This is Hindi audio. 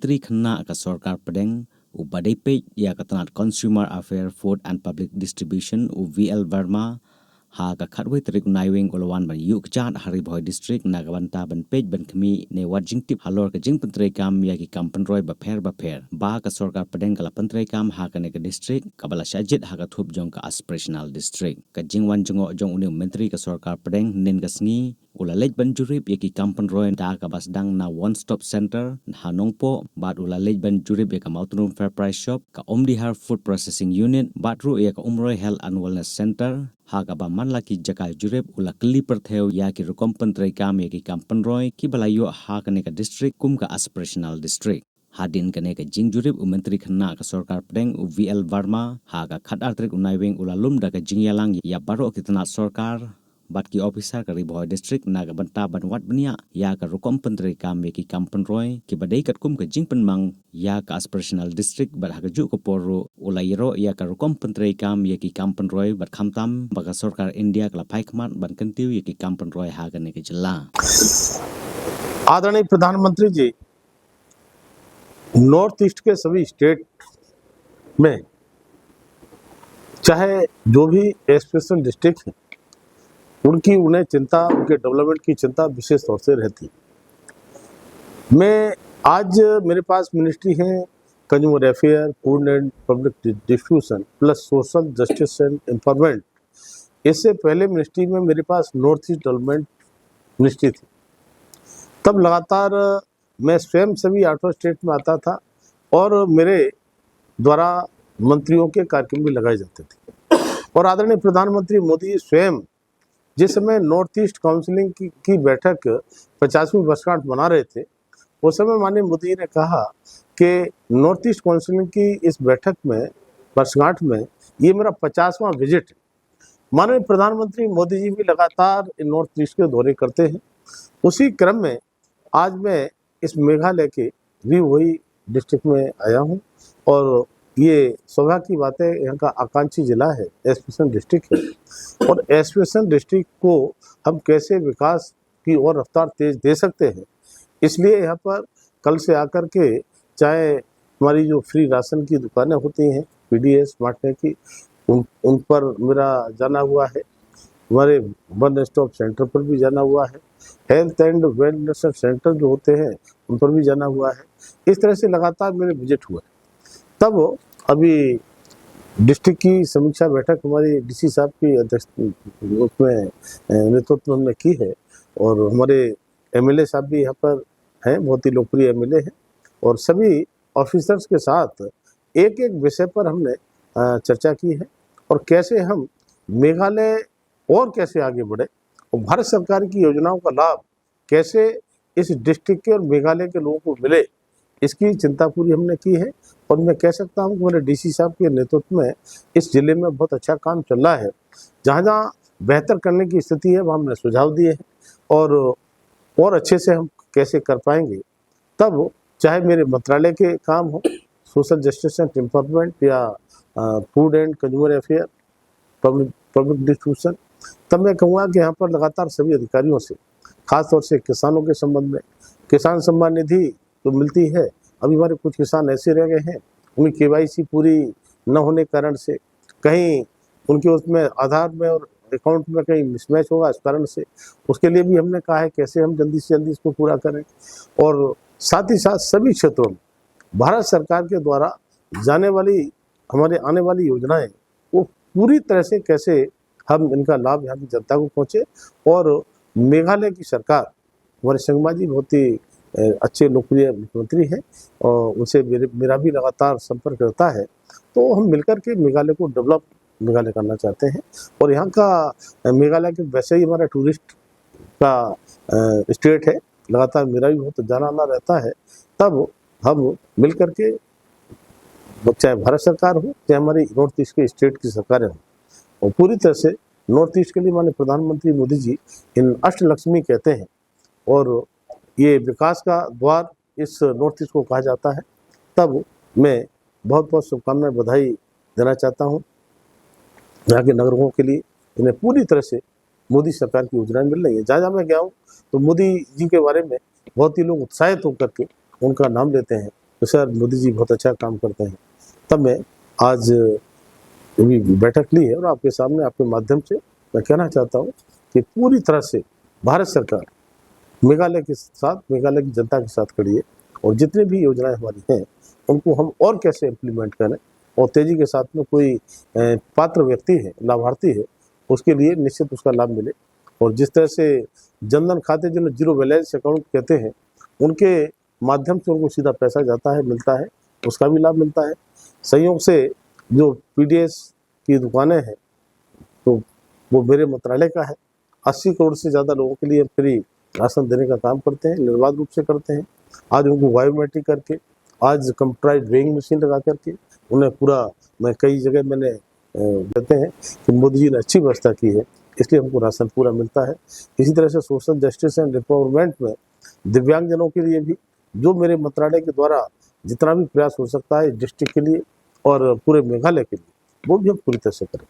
Menteri Kena ke Sorkar Pedeng UPDP ya ketenat Consumer Affair Food and Public Distribution UVL Verma ha ka khatwei trik naiwing ulawan ban yuk chat hari boy district nagabanta ban page ban kemi ne wajing tip halor ke jing pentrei kam ya ki kam penroi ba pher ba ka Sorkar Pedeng kala pentrei kam ha ka ne ke district kabala syajit ha ka thup jong ka aspirational district ka jing wan jongo jong uni menteri ka Sorkar Pedeng nin ka sngi ula lej ban jurip ya ki kam penroi da ka bas dang na one stop center ha nongpo bat ula lej ban jurip ya ka Mountain Fair Price Shop ka Omdihar Food Processing Unit bat ru ya ka Umroi Health and Wellness Center ha ka ba man la ki jaka jurip ula kli pertheu ya ki rukom pentrei kam ya ki kam penroi ki balayo ha ka ne ka district kum ka aspirational district hadin kene ka jing jurip Menteri Kena ka Sorkar Pedeng UVL Verma ha ka khat artrik unaiwing ula lum da ka jing yalang ya baro ki tanat Sorkar bat ki officer ka Riboy district naga banta ban wat benia ya ka rukom pentrei kam ya ki kam penroi ki badai kat kum ka jing penmang ya ka aspirational district bat ha ka ju ko poru ula yero ya ka rukom pentrei kam ya ki kam penroi bat khamtam ba ka Sorkar India ka pai khmat ban kentiu ya ki kam penroi ha ka ne ke jela। आदरणीय प्रधानमंत्री जी, नॉर्थ ईस्ट के सभी स्टेट में चाहे जो भी एस्पिरेशनल डिस्ट्रिक्ट है उनकी उन्हें चिंता, उनके डेवलपमेंट की चिंता विशेष तौर से रहती। मैं आज मेरे पास मिनिस्ट्री है consumer affair, food and public distribution plus social justice and empowerment. इससे पहले मिनिस्ट्री में मेरे पास नॉर्थ ईस्ट डेवलपमेंट मिनिस्ट्री थी। तब लगातार मैं स्वयं सभी 8 स्टेट में आता था और मेरे द्वारा मंत्रियों के कार्यक्रम भी लगाए जाते थे। और आदरणीय प्रधानमंत्री मोदी जी स्वयं जिस समय नॉर्थ ईस्ट काउंसिलिंग की बैठक 50वीं वर्षगांठ मना रहे थे, उस समय माननीय मोदी जी ने कहा कि नॉर्थ ईस्ट काउंसिलिंग की इस बैठक में वर्षगांठ में ये मेरा 50वां विजिट है। माननीय प्रधानमंत्री मोदी जी भी लगातार नॉर्थ ईस्ट के दौरे करते हैं। उसी क्रम में आज मैं इस मेघालय के वही डिस्ट्रिक्ट में आया हूँ और ये सौभाग्य की बात है, यहाँ का आकांक्षी जिला है, एस्पिरेशनल डिस्ट्रिक्ट है। और एस्पिरेशनल डिस्ट्रिक्ट को हम कैसे विकास की और रफ्तार तेज दे सकते हैं, इसलिए यहाँ पर कल से आकर के चाहे हमारी जो फ्री राशन की दुकानें होती हैं PDS बांटने की, उन पर मेरा जाना हुआ है। हमारे वन स्टॉप सेंटर पर भी जाना हुआ है। हेल्थ एंड वेलनेस सेंटर जो होते हैं उन पर भी जाना हुआ है। इस तरह से लगातार मेरे विजिट हुआ है। तब अभी डिस्ट्रिक्ट की समीक्षा बैठक हमारी DC साहब की उसमें नेतृत्व में की है और हमारे MLA साहब भी यहाँ पर हैं, बहुत ही लोकप्रिय MLA हैं। और सभी ऑफिसर्स के साथ एक एक विषय पर हमने चर्चा की है और कैसे हम मेघालय और कैसे आगे बढ़े और भारत सरकार की योजनाओं का लाभ कैसे इस डिस्ट्रिक्ट के और मेघालय के लोगों को मिले, इसकी चिंता पूरी हमने की है। और मैं कह सकता हूँ कि मेरे DC साहब के नेतृत्व में इस जिले में बहुत अच्छा काम चल रहा है। जहाँ जहाँ बेहतर करने की स्थिति है वहाँ हमने सुझाव दिए हैं और अच्छे से हम कैसे कर पाएंगे। तब चाहे मेरे मंत्रालय के काम हो, सोशल जस्टिस एंड एम्पावरमेंट या food and consumer affair, public distribution, तब मैं कहूँगा कि यहाँ पर लगातार सभी अधिकारियों से, खासतौर से किसानों के संबंध में, किसान सम्मान निधि तो मिलती है, अभी हमारे कुछ किसान ऐसे रह गए हैं उनकी KYC पूरी न होने के कारण से, कहीं उनके उसमें आधार में और अकाउंट में कहीं मिसमैच होगा, इस कारण से उसके लिए भी हमने कहा है कैसे हम जल्दी से जल्दी इसको पूरा करें। और साथ ही साथ सभी क्षेत्रों में भारत सरकार के द्वारा जाने वाली हमारे आने वाली योजनाएं वो पूरी तरह से कैसे हम इनका लाभ यहाँ की जनता को पहुँचे। और मेघालय की सरकार, हमारे संगमा जी बहुत ही अच्छे लोकप्रिय मुख्यमंत्री हैं और उनसे मेरा भी लगातार संपर्क रहता है, तो हम मिलकर के मेघालय को डेवलप मेघालय करना चाहते हैं। और यहाँ का मेघालय के वैसे ही हमारा टूरिस्ट का स्टेट है, लगातार मेरा भी बहुत जाना आना रहता है। तब हम मिलकर के चाहे भारत सरकार हो चाहे हमारी नॉर्थ ईस्ट के स्टेट की सरकारें हों और पूरी तरह से नॉर्थ ईस्ट के लिए माननीय प्रधानमंत्री मोदी जी इन अष्टलक्ष्मी कहते हैं और ये विकास का द्वार इस नॉर्थ ईस्ट को कहा जाता है। तब मैं बहुत बहुत शुभकामनाएं, बधाई देना चाहता हूँ यहाँ के नागरिकों के लिए। इन्हें पूरी तरह से मोदी सरकार की योजनाएं मिल रही है। जहाँ जहाँ मैं गया हूँ तो मोदी जी के बारे में बहुत ही लोग उत्साहित होकर के उनका नाम लेते हैं तो सर मोदी जी बहुत अच्छा काम करते हैं। तब मैं आज अभी बैठक ली है और आपके सामने आपके माध्यम से मैं कहना चाहता हूँ कि पूरी तरह से भारत सरकार मेघालय के साथ, मेघालय की जनता के साथ खड़ी है और जितने भी योजनाएं हमारी हैं उनको हम और कैसे इम्प्लीमेंट करें और तेजी के साथ में कोई पात्र व्यक्ति है, लाभार्थी है, उसके लिए निश्चित उसका लाभ मिले। और जिस तरह से जनधन खाते जिन्हें जीरो बैलेंस अकाउंट कहते हैं, उनके माध्यम से उनको सीधा पैसा जाता है, मिलता है, उसका भी लाभ मिलता है। संयोग से जो पीडीएस की दुकानें हैं तो वो मेरे मंत्रालय का है। 80 करोड़ से ज़्यादा लोगों के लिए फ्री राशन देने का काम करते हैं, निर्बाध रूप से करते हैं। आज उनको बायोमेट्रिक करके, आज कंप्यूटराइज वेइंग मशीन लगा करके उन्हें पूरा, मैं कई जगह मैंने कहते हैं कि मोदी जी ने अच्छी व्यवस्था की है, इसलिए हमको राशन पूरा मिलता है। इसी तरह से सोशल जस्टिस एंड एम्पावरमेंट में दिव्यांगजनों के लिए भी जो मेरे मंत्रालय के द्वारा जितना भी प्रयास हो सकता है डिस्ट्रिक्ट के लिए और पूरे मेघालय के लिए, वो भी हम पूरी तरह से करें।